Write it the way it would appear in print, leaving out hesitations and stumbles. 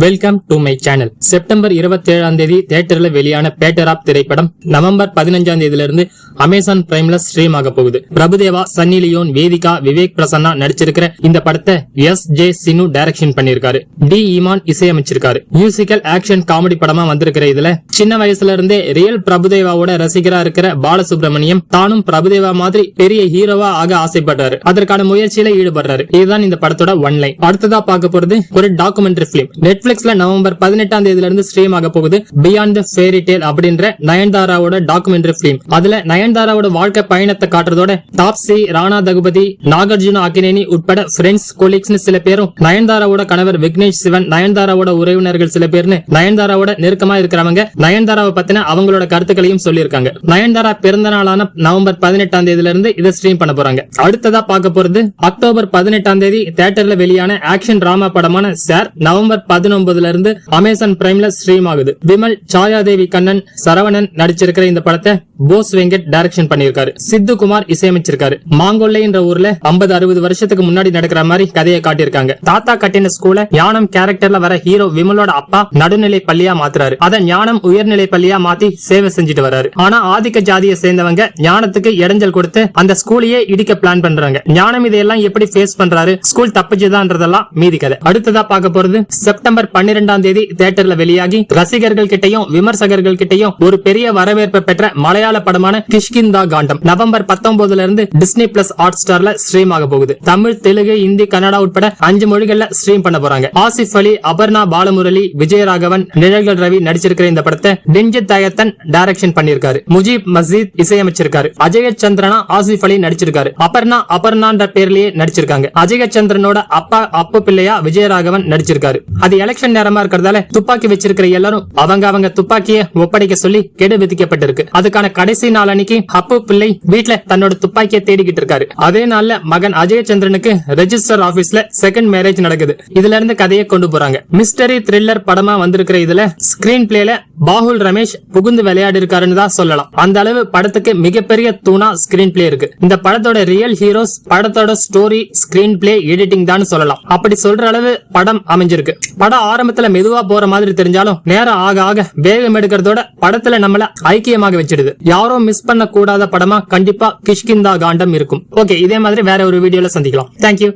Welcome to my channel. September 27ஆம் தேதி தியேட்டர்ல வெளியான பேட்டர் ஆப் திரைப்படம் நவம்பர் 15ஆம் தேதியிலிருந்து அமேசான் பிரைம்ல ஸ்ட்ரீம் ஆக போகுது. பிரபுதேவா, சன்னி லியோன், வேதிகா, விவேக் பிரசன்னா நடிச்சிருக்கிற இந்த படத்தை S.J. சினு டைரக்ஷன் பண்ணிருக்காரு. டி. ஈமான் இசையமைச்சிருக்காரு. மியூசிக்கல் ஆக்ஷன் காமெடி படமா வந்திருக்கிற இதுல சின்ன வயசுல இருந்தே ரியல் பிரபுதேவாவோட ரசிகரா இருக்கிற பாலசுப்ரமணியம் தானும் பிரபுதேவா மாதிரி பெரிய ஹீரோவா ஆக ஆசைப்படுறாரு. அதற்கான முயற்சியில ஈடுபடுறாரு. இதுதான் இந்த படத்தோட ஒன்லைன். அடுத்ததா பார்க்க போறது ஒரு டாக்குமெண்ட்ரி பிலிம். நெட்ஃபிளிக்ஸ்ல நவம்பர் 18ஆம் தேதியில இருந்து ஸ்ட்ரீம் ஆக போகுது. பியாண்ட் தி ஃபேரி டேல் அப்படின்ற நயன்தாராவோட டாக்குமெண்ட்ரி பிலிம். அதுல நயன்தாராவோட வாழ்க்கை பயணத்தை காட்டுறதோட தாப்சி, ராணா தகுபதி, நாகார்ஜுன அக்கினேனி உட்பட ஃப்ரெண்ட்ஸ், கொலீக்ஸ்னு சில பேரும், நயன்தாராவோட கணவர் விக்னேஷ் சிவன், நயன்தாராவோட உறவினர்கள் சில பேர்னு நயன்தாராவோட நெருக்கமா இருக்கிறவங்க நயன்தாராவை பத்தின அவங்களோட கருத்துக்களையும் சொல்லியிருக்காங்க. நயன்தாரா பிறந்த நாளான நவம்பர் 18ஆம் தேதியில இருந்து இதை ஸ்ட்ரீம் பண்ண போறாங்க. அடுத்ததா பார்க்க போறது அக்டோபர் 18ஆம் தேதி தியேட்டர்ல வெளியான ஆக்ஷன் டிராமா படமான சார் நவம்பர் 19ல இருந்து அமேசான் பிரைம்ல ஸ்ட்ரீம் ஆகுது. விமல், சாயாதேவி கண்ணன், சரவணன் நடிச்சிருக்கிற இந்த படத்தை போஸ் வெங்கட் டைரக்ஷன் பண்ணிருக்காரு. சித்து குமார் இசையமைச்சிருக்காரு. மாங்கொல்லைன்ற ஊர்ல 50-60 வருஷத்துக்கு முன்னாடி நடக்கிற மாதிரி கதையை காட்டியிருக்காங்க. தாத்தா கட்டின ஸ்கூல ஞானம் கேரக்டர்ல வர ஹீரோ விமலோட அப்பா நடுநிலை பள்ளியா மாத்துறாரு. அத ஞானம் உயர்நிலை பள்ளியா மாத்தி சேவை செஞ்சுட்டு வராரு. ஆனா ஆதிக்க ஜாதியை சேர்ந்தவங்க ஞானத்துக்கு இடைஞ்சல் கொடுத்து அந்த ஸ்கூலையே இடிக்க பிளான் பண்றாங்க. ஞானம் இதையெல்லாம் எப்படி ஃபேஸ் பண்றாரு, ஸ்கூல் தப்புச்சுதான்றதெல்லாம் மீதி கதை. அடுத்ததா பார்க்க போறது செப்டம்பர் 12ஆம் தேதி தியேட்டர்ல வெளியாகி ரசிகர்கள் கிட்டையும் விமர்சகர்கள் கிட்டையும் ஒரு பெரிய வரவேற்பை பெற்ற மலையாள படமான கிஷ்கிந்தா காண்டம் நவம்பர் 19ல இருந்து டிஸ்னி பிளஸ் ஹாட் ஸ்டார்ல ஸ்ட்ரீம் ஆக போகுது. தமிழ், தெலுங்கு, ஹிந்தி, கன்னடா உட்பட 5 மொழிகள்ல ஸ்ட்ரீம் பண்ண போறாங்க. ஆசிப் அலி, அபர்ணா பாலமுரளி, விஜயராகவன், நிழல்கள் ரவி நடிச்சிருக்கிற இந்த படத்தை டிஞ்சித் தயத்தன் டைரக்ஷன் பண்ணிருக்காரு. முஜீப் மஸ்ஜித் இசையமைச்சிருக்காரு. அஜய சந்திரனா ஆசிப் அலி நடிச்சிருக்காரு. அபர்ணான்ற பேர்லயே நடிச்சிருக்காங்க. அஜய சந்திரனோட அப்பா அப்பு பிள்ளையா விஜயராகவன் நடிச்சிருக்காரு. அது எலெக்ஷன் நேரமா இருக்கிறதால துப்பாக்கி வச்சிருக்கிற எல்லாரும் அவங்க துப்பாக்கியை ஒப்படைக்க சொல்லி கெடு விதிக்கப்பட்டிருக்கு. அதுக்கான கடைசி நாள் அன்னைக்கு அப்பு பிள்ளை வீட்டுல தன்னோட துப்பாக்கியை தேடிக்கிட்டு இருக்காரு. அதே நாள்ல மகன் அஜயச்சந்திரனுக்கு ரெஜிஸ்டர் ஆபீஸ்ல செகண்ட் மேரேஜ் நடக்குது. இதுல இருந்து கதையை கொண்டு போறாங்க. மிஸ்டரி த்ரில்லர் படமா வந்திருக்கிற இதுல ஸ்கிரீன் பிளேல பாகுல் ரமேஷ் புகுந்து விளையாடி இருக்காருன்னு தான் சொல்லலாம். அந்த அளவு படத்துக்கு மிகப்பெரிய தூணா ஸ்கிரீன் பிளே இருக்கு. இந்த படத்தோட ரியல் ஹீரோஸ், படத்தோட ஸ்டோரி, ஸ்கிரீன் பிளே, எடிட்டிங் தான் சொல்லலாம். அப்படி சொல்ற அளவு படம் அமைஞ்சிருக்கு. படம் ஆரம்பத்துல மெதுவா போற மாதிரி தெரிஞ்சாலும் நேரம் ஆக ஆக வேகம் எடுக்கிறதோட படத்துல நம்மள ஐக்கியமாக வச்சிடுது. யாரும் மிஸ் பண்ண கூடாத படமா கண்டிப்பா கிஷ்கிந்தா காண்டம் இருக்கும். ஓகே, இதே மாதிரி வேற ஒரு வீடியோல சந்திக்கலாம். தேங்க்யூ.